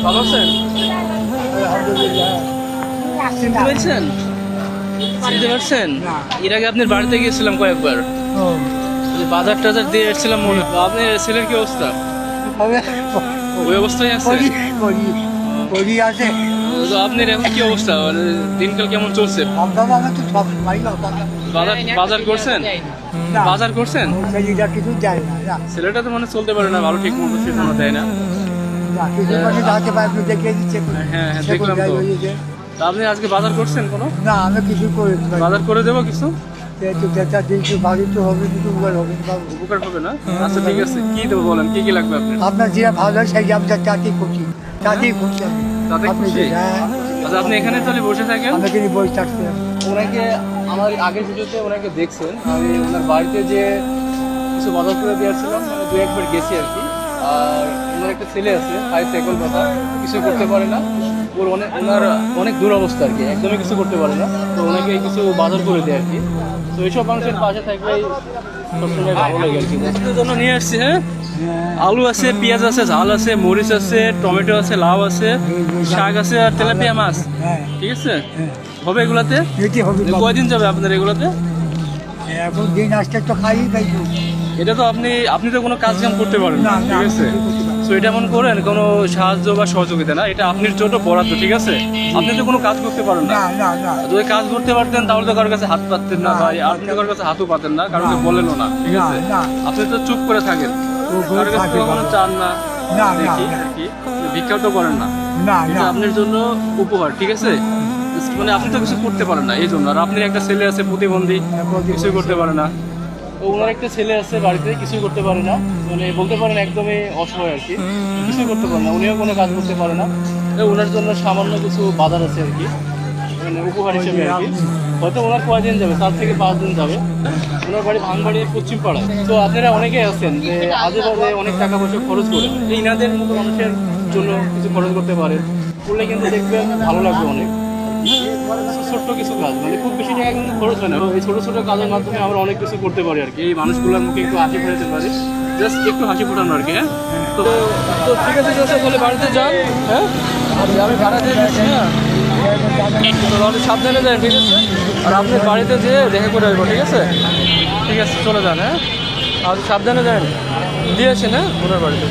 ভালো আছেন? চিনতে পেরেছেন? চিনতে পারছেন? এর আগে আপনার বাড়িতে গিয়েছিলাম কয়েকবার, বাজার টাজার দিয়ে এসেছিলাম মনে হয়। আপনার ছেলের কি অবস্থা? ওই অবস্থায় আছে? আছে তো আপনার এখন কি অবস্থা, মানে দিনকাল কেমন চলছে? বাজার বাজার করছেন? বাজার করছেন? কিছু যায় না ছেলেটা তো মানে চলতে পারে না ভালো, ঠিক মতো শেখানো দেয় না। হ্যাঁ হ্যাঁ, দেখলাম তো। তা আপনি আজকে বাজার করছেন কোনো? না আমি কিছু করি বাজার করে দেবো কিছু? উপকার হবে না? আচ্ছা ঠিক আছে, কি দেবো বলেন, কি কি লাগবে আপনার? আপনার যে ভালো হয় সেই আমি চাকরি করছি চাকরি করছি তাতে খুশি? আচ্ছা আপনি এখানে তাহলে বসে থাকেন। আমি কিন্তু বই থাকছি ওনাকে আমার আগের ভিডিওতে ওনাকে দেখছেন, আমি ওনার বাড়িতে যে কিছু বাজার করে দিয়েছিলাম, মানে দু একবার গেছি আর কি। আর ওনার একটা ছেলে আছে, হাই সাইকেল কথা, কিছু করতে পারে না। ওনার অনেক দুরবস্থা আর কি, একদমই কিছু করতে পারে না। তো ওনাকে কিছু বাজার করে দেয় আর কি। তো এইসব মানুষের পাশে থাকলেই সবসময় ভালো লাগে আর কি। আপনাদের জন্য নিয়ে আসছি। হ্যাঁ, আলু আছে, পেঁয়াজ আছে, ঝাল আছে, মরিচ আছে, টমেটো আছে, লাউ আছে, শাক আছে, আর তেলাপিয়া মাছ। ঠিক আছে, হবে এগুলাতে? কয়দিন যাবে আপনার এগুলাতে? এখন দিন আসতে তো খাই তাই এটা তো আপনি তো কোনো কাজ কাম করতে পারেন না, ঠিক আছে? তো এটা মনে করেন কোনো সাহায্য বা সহযোগিতা না, এটা আপনার জন্য বরাদ্দ, ঠিক আছে? আপনি তো কোনো কাজ করতে পারেন না। যদি কাজ করতে পারতেন তাহলে তো কারোর কাছে হাত পাততেন না ভাই, আপনি তো কারোর কাছে হাতও পাতেন না, কারোকে বলেনও না, ঠিক আছে? আপনি তো চুপ করে থাকেন, কারোর কাছে কোনো চান না, দেখি আর কি, ভিক্ষাও তো করেন না। এটা আপনার জন্য উপহার, ঠিক আছে? মানে আপনি তো কিছু করতে পারেন না এই জন্য। আর আপনার একটা ছেলে আছে প্রতিবন্ধী, কিছুই করতে পারে না। তো ওনার একটা ছেলে আছে বাড়িতে, কিছুই করতে পারে না, মানে বলতে পারেন একদমই অসহায় আর কি, কিছুই করতে পারে না, উনিও কোনো কাজ করতে পারে না। তো ওনার জন্য সামান্য কিছু বাজার আছে আর কি, মানে উপহার হিসেবে আর কি। হয়তো ওনার কয়দিন যাবে, 4 থেকে 5 দিন যাবে। ওনার বাড়ি ভাঙবাড়ি পশ্চিম পাড়ায়। তো আপনারা অনেকেই আছেন যে আজে বাজে অনেক টাকা পয়সা খরচ করেন, এই ইনাদের মতো মানুষের জন্য কিছু খরচ করতে পারেন, করলে কিন্তু দেখবেন ভালো লাগবে অনেক। ছোট্ট কিছু কাজ, মানে খুব বেশি টাকা কিন্তু খরচ হয় না, এই ছোটো ছোটো কাজের মাধ্যমে আমরা অনেক কিছু করতে পারি আর কি। এই মানুষগুলোর মুখে একটু হাসি ফোটাতে পারি, জাস্ট একটু হাসি ফোটানো আর কি। হ্যাঁ, তো তো ঠিক আছে, ঠিক আছে, তাহলে বাড়িতে যান। হ্যাঁ, আমি ভাড়া দিয়ে দিচ্ছি। হ্যাঁ, তো সাবধানে যান, ঠিক আছে? আর আপনি বাড়িতে যেয়ে দেখে করে আসবো, ঠিক আছে? ঠিক আছে, চলে যান। হ্যাঁ, আর সাবধানে যান, দিয়ে আসেন। হ্যাঁ, ওনার বাড়িতে।